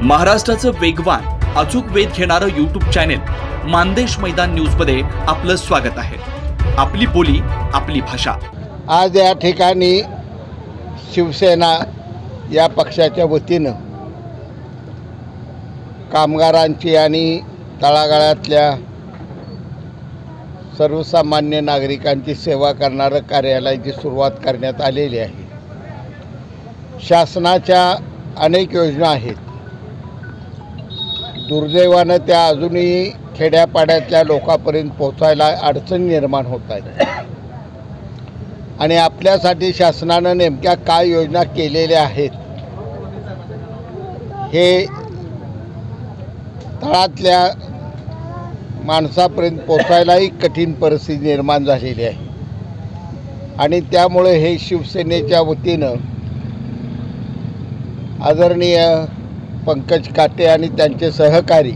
महाराष्ट्राचं वेगवान अचूक वेध घेणारं यूट्यूब चॅनेल मानदेश मैदान न्यूज मध्ये आपलं स्वागत आहे। आपली बोली आपली भाषा। आज या ठिकाणी शिवसेना या पक्षाच्या वतीनं कामगारांची आणि तळागाळातल्या सर्वसामान्य नागरिकांची सेवा करणारं कार्यालयाची सुरुवात करण्यात आलेली आहे। शासनाच्या अनेक योजना आहेत, दुर्दैवानं त्या अजूनही खेड्यापाड्यातल्या लोकांपर्यंत पोहोचायला अडचण निर्माण होत आहेत आणि आपल्यासाठी शासनानं नेमक्या काय योजना केलेल्या आहेत हे तळातल्या माणसापर्यंत पोहोचायलाही कठीण परिस्थिती निर्माण झालेली आहे आणि त्यामुळे हे शिवसेनेच्या वतीनं आदरणीय पंकज काटे आणि त्यांचे सहकारी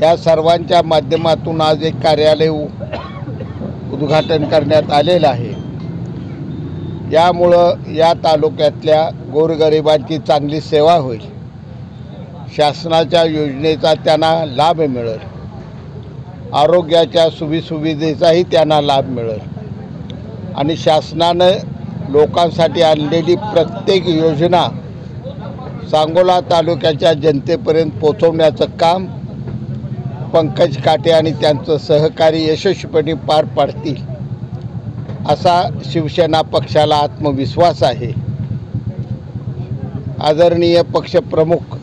या सर्वांच्या माध्यमातून आज एक कार्यालय उद्घाटन करण्यात आलेलं आहे। यामुळं या तालुक्यातल्या गोरगरिबांची चांगली सेवा होईल, शासनाच्या योजनेचा त्यांना लाभ मिळेल, आरोग्याच्या सुविधेचाही त्यांना लाभ मिळेल आणि शासनानं लोकांसाठी आणलेली प्रत्येक योजना सांगोला तालुक्याच्या जनतेपर्यंत पोहोचवण्याचं काम पंकज काटे आणि त्यांचं सहकारी यशस्वीपणे पार पाडतील असा शिवसेना पक्षाला आत्मविश्वास आहे। आदरणीय पक्षप्रमुख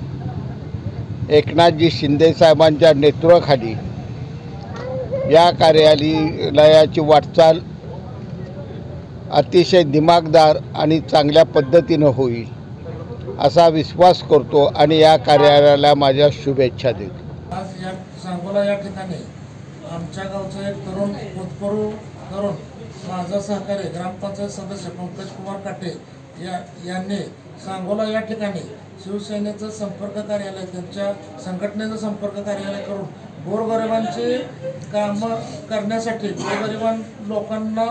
एकनाथजी शिंदे साहेबांच्या नेतृत्वाखाली या कार्यालयाची वाटचाल अतिशय दिमागदार आणि चांगल्या पद्धतीनं होईल असा विश्वास करतो आणि या कार्यालयाला माझ्या शुभेच्छा देतो। आज या सांगोला या ठिकाणी आमच्या गावचा एक तरुण भूतपूर्व तरुण माझा सहकारी ग्रामपंचायत सदस्य पंकज कुमार काटे यांनी सांगोला या ठिकाणी शिवसेनेचं संपर्क कार्यालय, त्यांच्या संघटनेचं संपर्क कार्यालय करून गोरगरिबांची कामं करण्यासाठी, गोरगरिबां लोकांना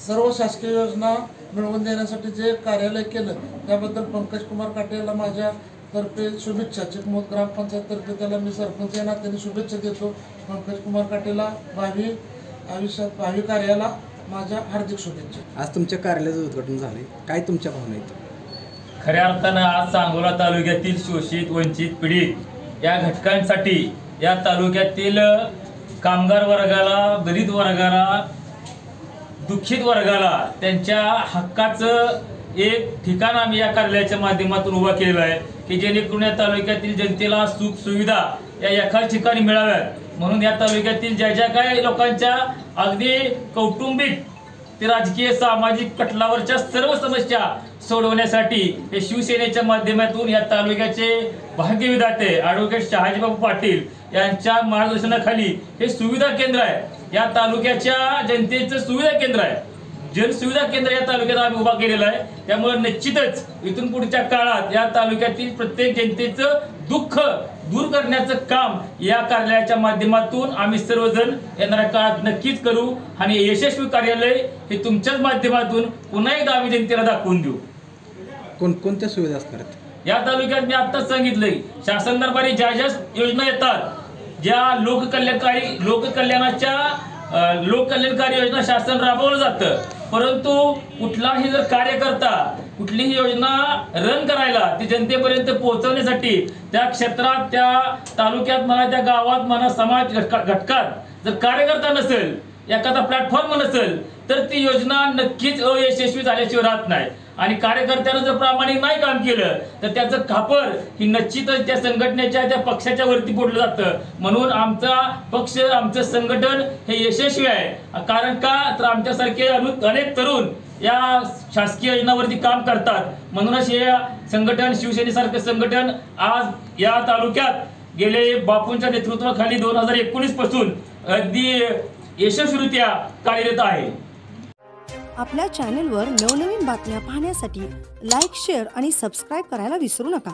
सर्व शासकीय योजना मिळवून देण्यासाठी जे कार्यालय केलं त्याबद्दल पंकज कुमार काटे याला माझ्यातर्फे शुभेच्छा, चिकमोद ग्रामपंचायततर्फे त्याला मी सरपंच या नात्याने शुभेच्छा देतो। पंकज कुमार काटेला भावी आयुष्यात, भावी कार्याला माझ्या हार्दिक शुभेच्छा। आज तुमच्या कार्यालयाचं उद्घाटन झाले, काय तुमच्या भावना आहेत? खऱ्या अर्थानं आज सांगोला तालुक्यातील शोषित, वंचित, पीडित या घटकांसाठी, या तालुक्यातील कामगार वर्गाला, दलित वर्गाला, दुःखित वर्गाला त्यांच्या हक्काचं एक ठिकाण आम्ही या कार्यालयाच्या माध्यमातून उभा केलेलं आहे की जेणेकरून या तालुक्यातील जनतेला सुख सुविधा या एकाच ठिकाणी मिळाव्यात म्हणून या तालुक्यातील ज्या ज्या काही लोकांच्या अगदी कौटुंबिक ते राजकीय, सामाजिक पटलावरच्या सर्व समस्या सोडवण्यासाठी हे शिवसेनेच्या माध्यमातून या तालुक्याचे भाग्यविधाते ॲडव्होकेट शहाजीबाबू पाटील यांच्या मार्गदर्शनाखाली हे सुविधा केंद्र आहे, या तालुक्याच्या जनतेचं सुविधा केंद्र आहे, जनसुविधा केंद्र या तालुक्यात आम्ही उभा केलेला आहे। त्यामुळे निश्चितच इथून पुढच्या काळात या तालुक्यातील प्रत्येक जनतेचं दुःख दूर करण्याचं काम या कार्यालयाच्या माध्यमातून आम्ही सर्वजण येणाऱ्या काळात नक्कीच करू आणि यशस्वी कार्यालय हे तुमच्याच माध्यमातून पुन्हा एकदा आम्ही जनतेला दाखवून देऊ। कोणत्या सुविधा असणार आहेत या तालुक्यात? मी आत्ताच सांगितलंय, शासन दरबारी ज्या ज्या योजना येतात, ज्या लोककल्याणकारी योजना शासन राबवलं जातं, परंतु कुठलाही जर कार्यकर्ता कुठलीही योजना रन करायला, ती जनतेपर्यंत पोहोचवण्यासाठी त्या क्षेत्रात, त्या तालुक्यात म्हणा, त्या गावात म्हणा, समाज घटकात जर कार्यकर्ता नसेल, एखादा प्लॅटफॉर्म नसेल तर ती योजना नक्कीच अयशस्वी झाल्याशिवाय राहत नाही आणि कार्यकर्त्यानं जर प्रामाणिक नाही काम केलं तर त्याचं खापर ही निश्चितच त्या संघटनेच्या, त्या पक्षाच्या वरती पडलं जातं। म्हणून आमचा पक्ष, आमचं संघटन हे यशस्वी आहे, कारण का तर आमच्यासारखे अनेक तरुण या शासकीय योजनांवरती काम करतात। म्हणूनच हे संघटन, शिवसेनेसारखं संघटन आज या तालुक्यात गेले बापूंच्या नेतृत्वाखाली 2019 पासून अगदी यशस्वीरित्या कार्यरत आहे। आपल्या चॅनेलवर नवनवीन बातम्या पाहण्यासाठी लाईक, शेअर आणि सबस्क्राइब करायला विसरू नका।